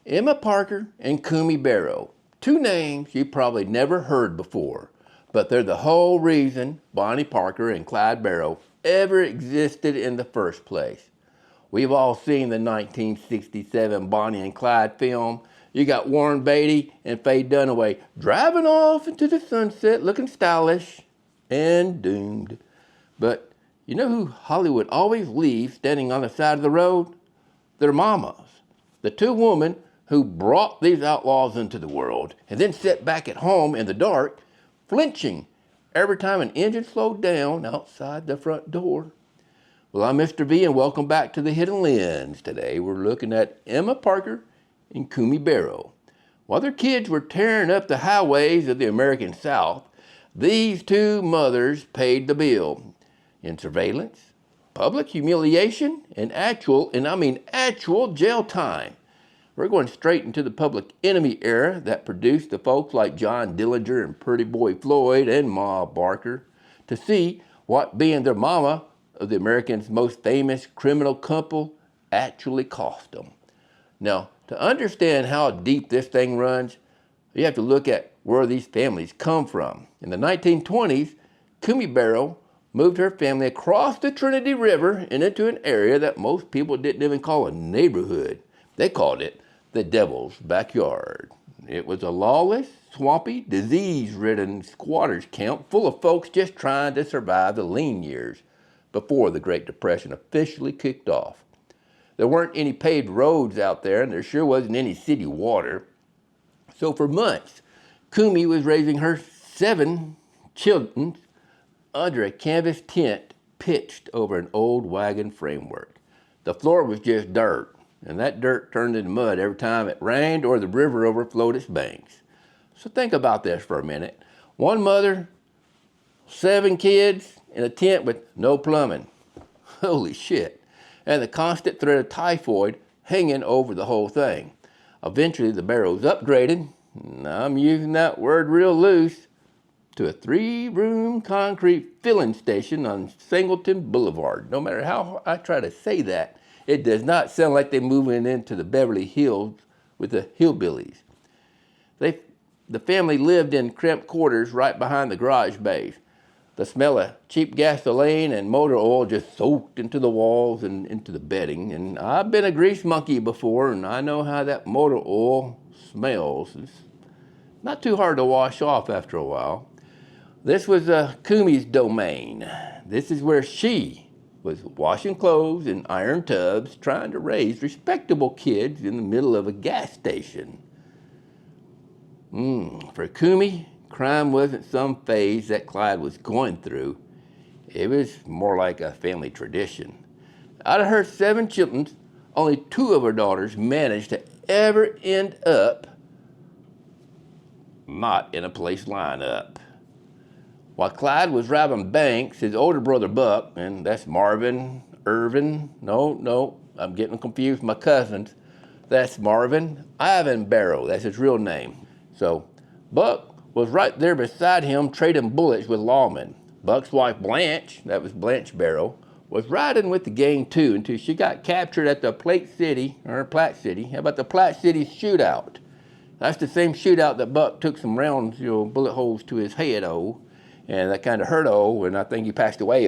Emma Parker and Cumie Barrow. Two names you probably never heard before, but they're the whole reason Bonnie Parker and Clyde Barrow ever existed in the first place. We've all seen the 1967 Bonnie and Clyde film. You got Warren Beatty and Faye Dunaway driving off into the sunset looking stylish and doomed. But you know who Hollywood always leaves standing on the side of the road? Their mamas. The two women who brought these outlaws into the world and then sat back at home in the dark, flinching every time an engine slowed down outside the front door. Well, I'm Mr. V, and welcome back to the Hidden Lens. Today we're looking at Emma Parker and Cumie Barrow. While their kids were tearing up the highways of the American South, these two mothers paid the bill in surveillance, public humiliation, and actual jail time. We're going straight into the public enemy era that produced the folks like John Dillinger and Pretty Boy Floyd and Ma Barker to see what being their mama of the Americans' most famous criminal couple actually cost them. Now, to understand how deep this thing runs, you have to look at where these families come from. In the 1920s, Cumie Barrow moved her family across the Trinity River and into an area that most people didn't even call a neighborhood. They called it the Devil's Backyard. It was a lawless, swampy, disease-ridden squatters camp full of folks just trying to survive the lean years before the Great Depression officially kicked off. There weren't any paved roads out there, and there sure wasn't any city water. So for months, Cumie was raising her 7 children under a canvas tent pitched over an old wagon framework. The floor was just dirt, and that dirt turned into mud every time it rained or the river overflowed its banks. So think about this for a minute. One mother, 7 kids, in a tent with no plumbing. Holy shit. And the constant threat of typhoid hanging over the whole thing. Eventually the Barrows upgraded, and I'm using that word real loose, to a 3-room concrete filling station on Singleton Boulevard. No matter how I try to say that, it does not sound like they're moving into the Beverly Hills with the hillbillies. The family lived in cramped quarters right behind the garage bays. The smell of cheap gasoline and motor oil just soaked into the walls and into the bedding. And I've been a grease monkey before, and I know how that motor oil smells. It's not too hard to wash off after a while. This was Cumie's domain. This is where she was washing clothes in iron tubs, trying to raise respectable kids in the middle of a gas station. For Cumie, crime wasn't some phase that Clyde was going through. It was more like a family tradition. Out of her 7 children, only 2 of her daughters managed to ever end up not in a police lineup. While Clyde was robbing banks, his older brother Buck, and that's Marvin, Irvin, no, I'm getting confused with my cousins. That's Marvin Ivan Barrow, that's his real name. So Buck was right there beside him trading bullets with lawmen. Buck's wife Blanche, that was Blanche Barrow, was riding with the gang too until she got captured at the Platte City shootout. That's the same shootout that Buck took some rounds, bullet holes to his head, and that kind of hurt, and I think he passed away,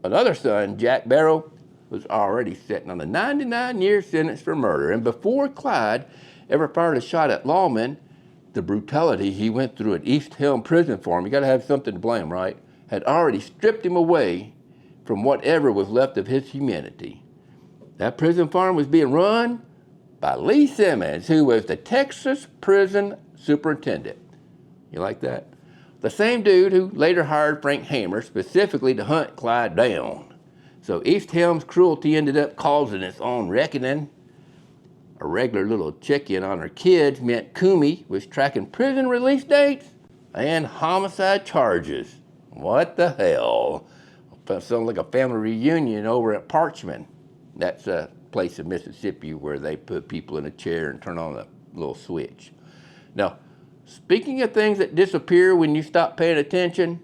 Another son, Jack Barrow, was already sitting on a 99-year sentence for murder, and before Clyde ever fired a shot at lawmen, the brutality he went through at Eastham prison for him, you gotta have something to blame, right? Had already stripped him away from whatever was left of his humanity. That prison farm was being run by Lee Simmons, who was the Texas prison superintendent. You like that? The same dude who later hired Frank Hamer specifically to hunt Clyde down. So Eastham's cruelty ended up causing its own reckoning. A regular little check-in on her kids meant Cumie was tracking prison release dates and homicide charges. What the hell? Sounds like a family reunion over at Parchman. That's a place in Mississippi where they put people in a chair and turn on a little switch. Now, speaking of things that disappear when you stop paying attention,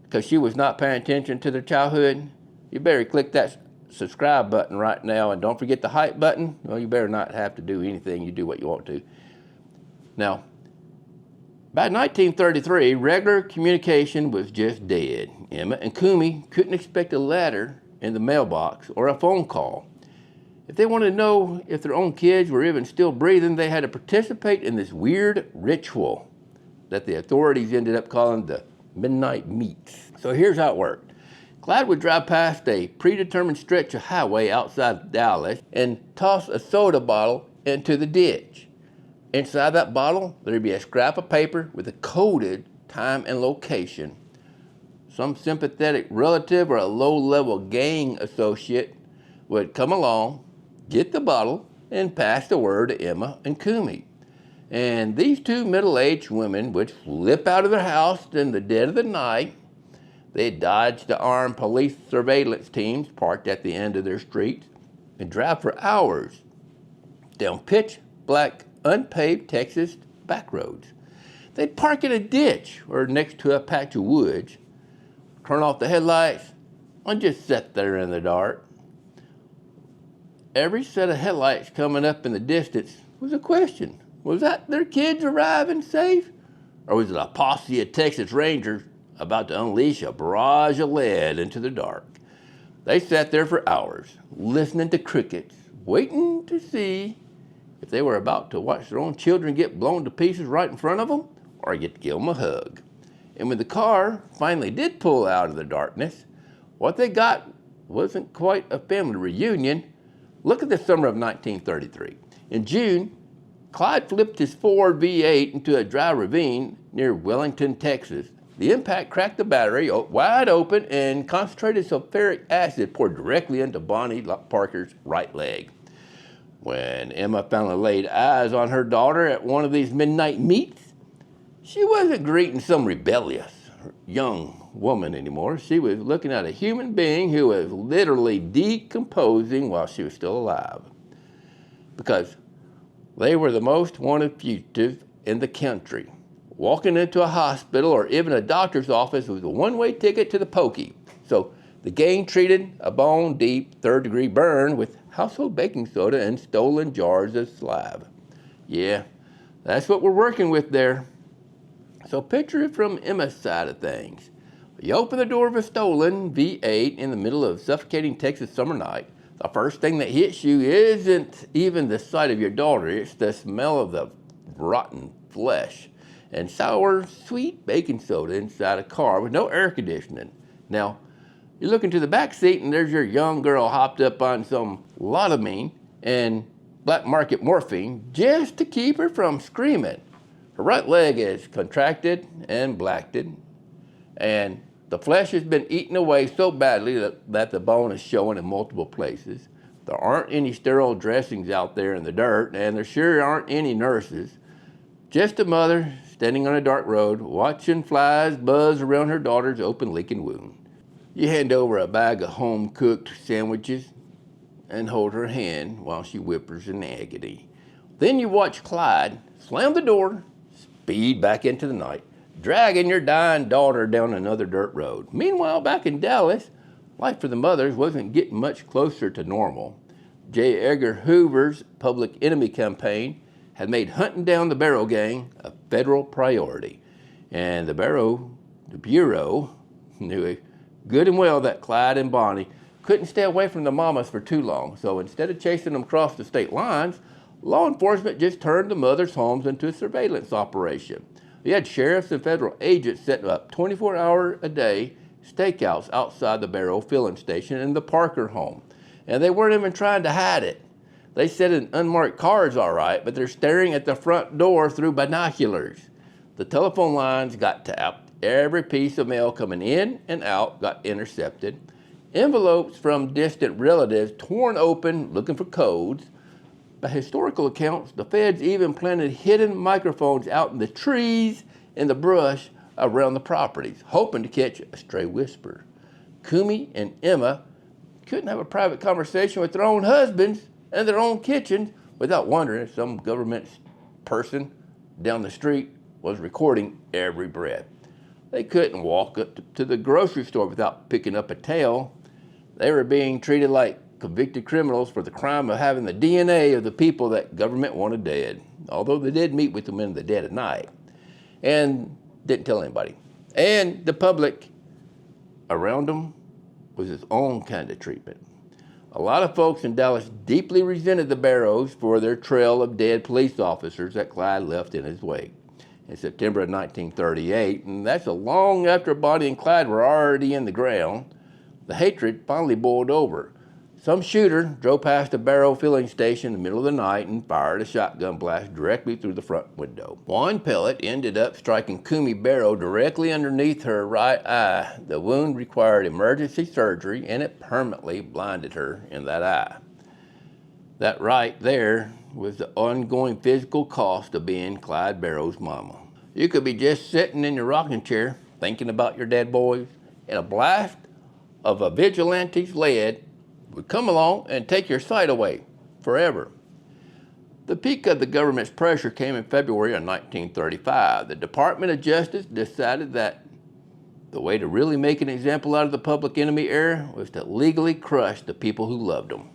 because she was not paying attention to their childhood, you better click that subscribe button right now, and don't forget the hype button. Well, you better not have to do anything. You do what you want to. Now, by 1933, regular communication was just dead. Emma and Cumie couldn't expect a letter in the mailbox or a phone call. If they wanted to know if their own kids were even still breathing, they had to participate in this weird ritual that the authorities ended up calling the midnight meets. So here's how it worked. Clyde would drive past a predetermined stretch of highway outside Dallas and toss a soda bottle into the ditch. Inside that bottle, there'd be a scrap of paper with a coded time and location. Some sympathetic relative or a low-level gang associate would come along, get the bottle, and pass the word to Emma and Cumie. And these two middle-aged women would slip out of their house in the dead of the night. They'd dodge the armed police surveillance teams parked at the end of their streets and drive for hours down pitch-black, unpaved Texas back roads. They'd park in a ditch or next to a patch of woods, turn off the headlights, and just sit there in the dark. Every set of headlights coming up in the distance was a question. Was that their kids arriving safe? Or was it a posse of Texas Rangers about to unleash a barrage of lead into the dark? They sat there for hours, listening to crickets, waiting to see if they were about to watch their own children get blown to pieces right in front of them, or get to give them a hug. And when the car finally did pull out of the darkness, what they got wasn't quite a family reunion. Look at the summer of 1933. In June, Clyde flipped his Ford V8 into a dry ravine near Wellington, Texas. The impact cracked the battery wide open, and concentrated sulfuric acid poured directly into Bonnie Parker's right leg. When Emma finally laid eyes on her daughter at one of these midnight meets, she wasn't greeting some rebellious young woman anymore. She was looking at a human being who was literally decomposing while she was still alive. Because they were the most wanted fugitive in the country. Walking into a hospital or even a doctor's office was a one-way ticket to the pokey. So the gang treated a bone-deep, third-degree burn with household baking soda and stolen jars of salve. Yeah, that's what we're working with there. So picture it from Emma's side of things. You open the door of a stolen V8 in the middle of a suffocating Texas summer night. The first thing that hits you isn't even the sight of your daughter. It's the smell of the rotten flesh and sour, sweet baking soda inside a car with no air conditioning. Now, you look into the back seat and there's your young girl hopped up on some lawmen and black market morphine just to keep her from screaming. Her right leg is contracted and blacked, and the flesh has been eaten away so badly that the bone is showing in multiple places. There aren't any sterile dressings out there in the dirt, and there sure aren't any nurses. Just a mother standing on a dark road, watching flies buzz around her daughter's open leaking wound. You hand over a bag of home-cooked sandwiches and hold her hand while she whimpers in agony. Then you watch Clyde slam the door, speed back into the night, dragging your dying daughter down another dirt road. Meanwhile, back in Dallas, life for the mothers wasn't getting much closer to normal. J. Edgar Hoover's public enemy campaign had made hunting down the Barrow gang a federal priority. And the Bureau knew good and well that Clyde and Bonnie couldn't stay away from the mamas for too long. So instead of chasing them across the state lines, law enforcement just turned the mothers' homes into a surveillance operation. You had sheriffs and federal agents setting up 24-hour-a-day stakeouts outside the Barrow filling station in the Parker home. And they weren't even trying to hide it. They sit in unmarked cars all right, but they're staring at the front door through binoculars. The telephone lines got tapped. Every piece of mail coming in and out got intercepted. Envelopes from distant relatives torn open looking for codes. By historical accounts, the feds even planted hidden microphones out in the trees and the brush around the properties, hoping to catch a stray whisper. Cumie and Emma couldn't have a private conversation with their own husbands and their own kitchens without wondering if some government person down the street was recording every breath. They couldn't walk up to the grocery store without picking up a tale. They were being treated like convicted criminals for the crime of having the DNA of the people that government wanted dead, although they did meet with them in the dead of night, and didn't tell anybody. And the public around them was its own kind of treatment. A lot of folks in Dallas deeply resented the Barrows for their trail of dead police officers that Clyde left in his wake in September of 1938, and that's long after Bonnie and Clyde were already in the ground. The hatred finally boiled over. Some shooter drove past a Barrow filling station in the middle of the night and fired a shotgun blast directly through the front window. One pellet ended up striking Cumie Barrow directly underneath her right eye. The wound required emergency surgery, and it permanently blinded her in that eye. That right there was the ongoing physical cost of being Clyde Barrow's mama. You could be just sitting in your rocking chair thinking about your dead boys, and a blast of a vigilante's lead would come along and take your sight away forever. The peak of the government's pressure came in February of 1935. The Department of Justice decided that the way to really make an example out of the public enemy era was to legally crush the people who loved them.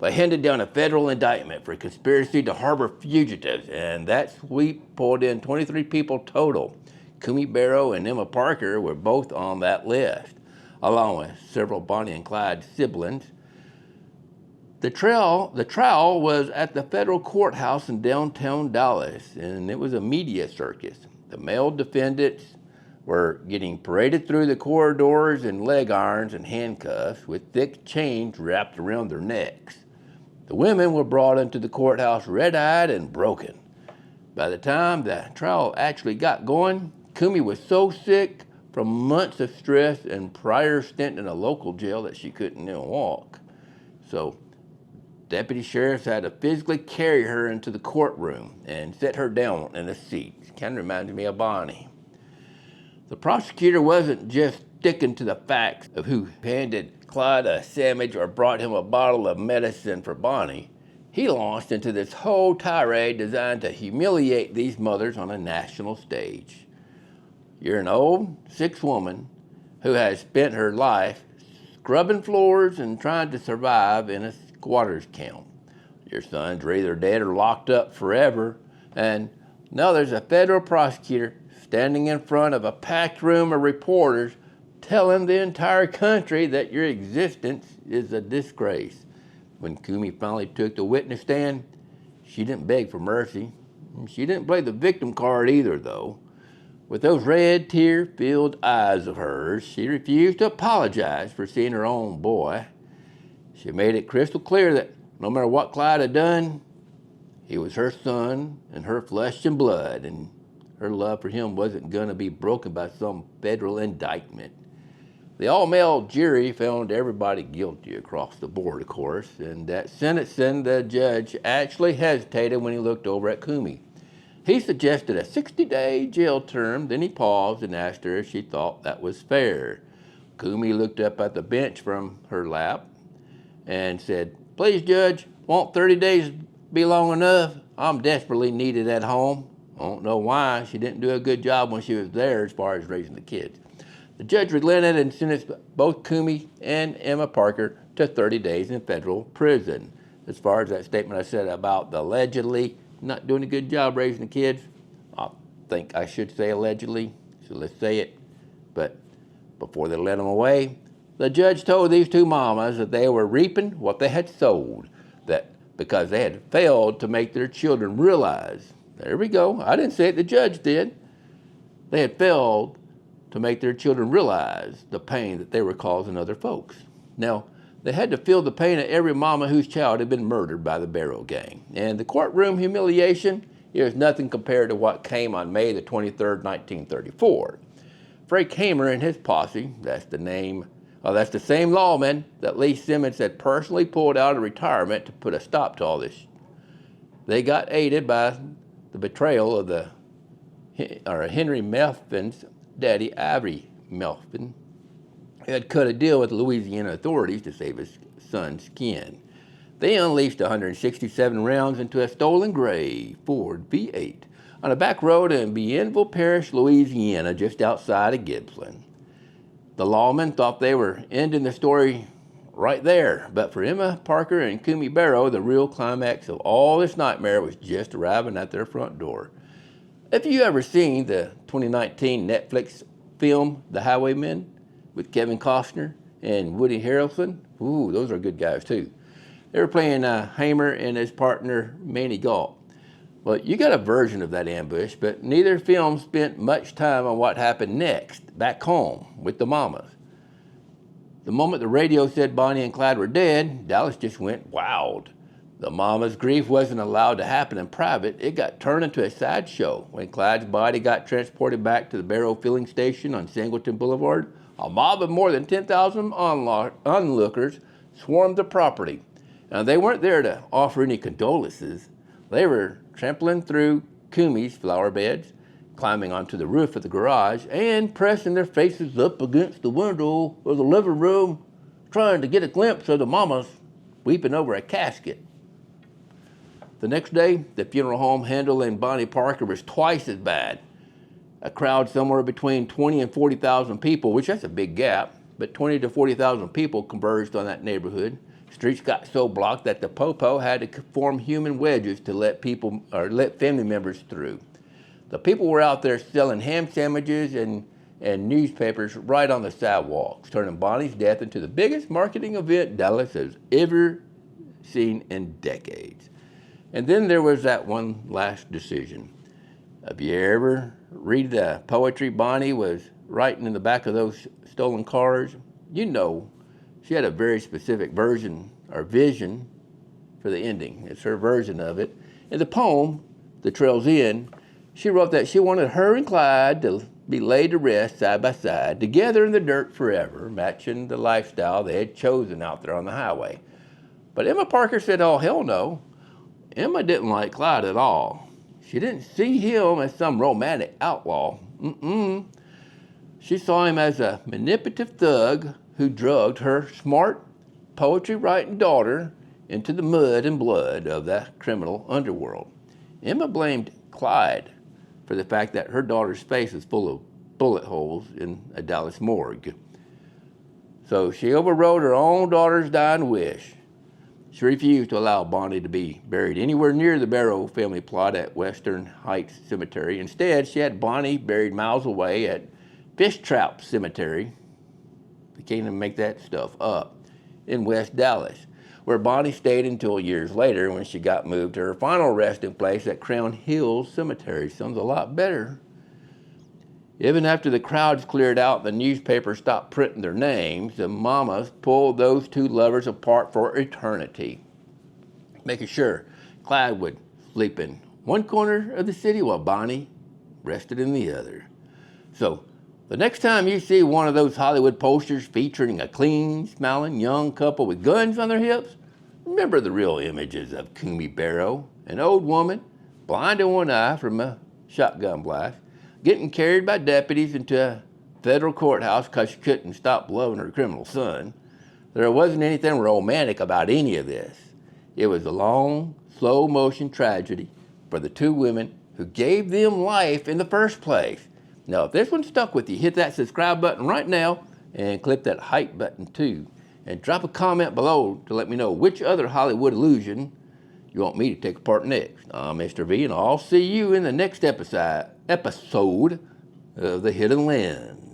They handed down a federal indictment for conspiracy to harbor fugitives, and that sweep pulled in 23 people total. Cumie Barrow and Emma Parker were both on that list, along with several Bonnie and Clyde siblings. The trial was at the federal courthouse in downtown Dallas, and it was a media circus. The male defendants were getting paraded through the corridors in leg irons and handcuffs with thick chains wrapped around their necks. The women were brought into the courthouse red-eyed and broken. By the time the trial actually got going, Cumie was so sick from months of stress and prior stint in a local jail that she couldn't even walk. So deputy sheriffs had to physically carry her into the courtroom and sit her down in a seat. Kind of reminds me of Bonnie. The prosecutor wasn't just sticking to the facts of who handed Clyde a sandwich or brought him a bottle of medicine for Bonnie. He launched into this whole tirade designed to humiliate these mothers on a national stage. You're an old, sick woman who has spent her life scrubbing floors and trying to survive in a squatter's camp. Your sons are either dead or locked up forever, and now there's a federal prosecutor standing in front of a packed room of reporters telling the entire country that your existence is a disgrace. When Cumie finally took the witness stand, she didn't beg for mercy. She didn't play the victim card either, though. With those red, tear-filled eyes of hers, she refused to apologize for seeing her own boy. She made it crystal clear that no matter what Clyde had done, he was her son and her flesh and blood, and her love for him wasn't going to be broken by some federal indictment. The all-male jury found everybody guilty across the board, of course, and at sentencing, the judge actually hesitated when he looked over at Cumie. He suggested a 60-day jail term, then he paused and asked her if she thought that was fair. Cumie looked up at the bench from her lap and said, "Please, Judge, won't 30 days be long enough? I'm desperately needed at home." I don't know why. She didn't do a good job when she was there as far as raising the kids. The judge relented and sentenced both Cumie and Emma Parker to 30 days in federal prison. As far as that statement I said about the allegedly not doing a good job raising the kids, I think I should say allegedly, so let's say it. But before they let them away, the judge told these two mamas that they were reaping what they had sowed, that because they had failed to make their children realize, there we go, I didn't say it, the judge did, they had failed to make their children realize the pain that they were causing other folks. Now, they had to feel the pain of every mama whose child had been murdered by the Barrow gang. And the courtroom humiliation is nothing compared to what came on May the 23rd, 1934. Frank Hamer and his posse, that's the same lawmen that Lee Simmons had personally pulled out of retirement to put a stop to all this. They got aided by the betrayal of Henry Melfin's daddy, Avery Melfin, had cut a deal with the Louisiana authorities to save his son's skin. They unleashed 167 rounds into a stolen gray Ford V8 on a back road in Bienville Parish, Louisiana, just outside of Gippsland. The lawmen thought they were ending the story right there. But for Emma, Parker, and Cumie Barrow, the real climax of all this nightmare was just arriving at their front door. Have you ever seen the 2019 Netflix film, The Highwaymen, with Kevin Costner and Woody Harrelson? Ooh, those are good guys too. They were playing Hamer and his partner Manny Galt. Well, you got a version of that ambush, but neither film spent much time on what happened next, back home with the mamas. The moment the radio said Bonnie and Clyde were dead, Dallas just went wild. The mama's grief wasn't allowed to happen in private. It got turned into a sideshow. When Clyde's body got transported back to the Barrow filling station on Singleton Boulevard, a mob of more than 10,000 onlookers swarmed the property. Now, they weren't there to offer any condolences. They were trampling through Cumie's flower beds, climbing onto the roof of the garage, and pressing their faces up against the window of the living room, trying to get a glimpse of the mamas weeping over a casket. The next day, the funeral home handling Bonnie Parker was twice as bad. A crowd somewhere between 20 and 40,000 people, which that's a big gap, but 20 to 40,000 people converged on that neighborhood. Streets got so blocked that the popo had to form human wedges to let family members through. The people were out there selling ham sandwiches and newspapers right on the sidewalks, turning Bonnie's death into the biggest marketing event Dallas has ever seen in decades. And then there was that one last decision. Have you ever read the poetry Bonnie was writing in the back of those stolen cars? You know, she had a very specific version or vision for the ending. It's her version of it. In the poem, The Trail's End, she wrote that she wanted her and Clyde to be laid to rest side by side, together in the dirt forever, matching the lifestyle they had chosen out there on the highway. But Emma Parker said, oh, hell no. Emma didn't like Clyde at all. She didn't see him as some romantic outlaw. She saw him as a manipulative thug who drugged her smart, poetry-writing daughter into the mud and blood of the criminal underworld. Emma blamed Clyde for the fact that her daughter's face was full of bullet holes in a Dallas morgue. So she overrode her own daughter's dying wish. She refused to allow Bonnie to be buried anywhere near the Barrow family plot at Western Heights Cemetery. Instead, she had Bonnie buried miles away at Fishtrap Cemetery. They can't even make that stuff up, in West Dallas, where Bonnie stayed until years later when she got moved to her final resting place at Crown Hills Cemetery. Sounds a lot better. Even after the crowds cleared out and the newspapers stopped printing their names, the mamas pulled those two lovers apart for eternity, making sure Clyde would sleep in one corner of the city while Bonnie rested in the other. So the next time you see one of those Hollywood posters featuring a clean, smiling young couple with guns on their hips, remember the real images of Cumie Barrow, an old woman, blind in one eye from a shotgun blast, getting carried by deputies into a federal courthouse because she couldn't stop loving her criminal son. There wasn't anything romantic about any of this. It was a long, slow-motion tragedy for the two women who gave them life in the first place. Now, if this one stuck with you, hit that subscribe button right now and click that hype button too. And drop a comment below to let me know which other Hollywood illusion you want me to take apart next. I'm Mr. V, and I'll see you in the next episode of The Hidden Lens.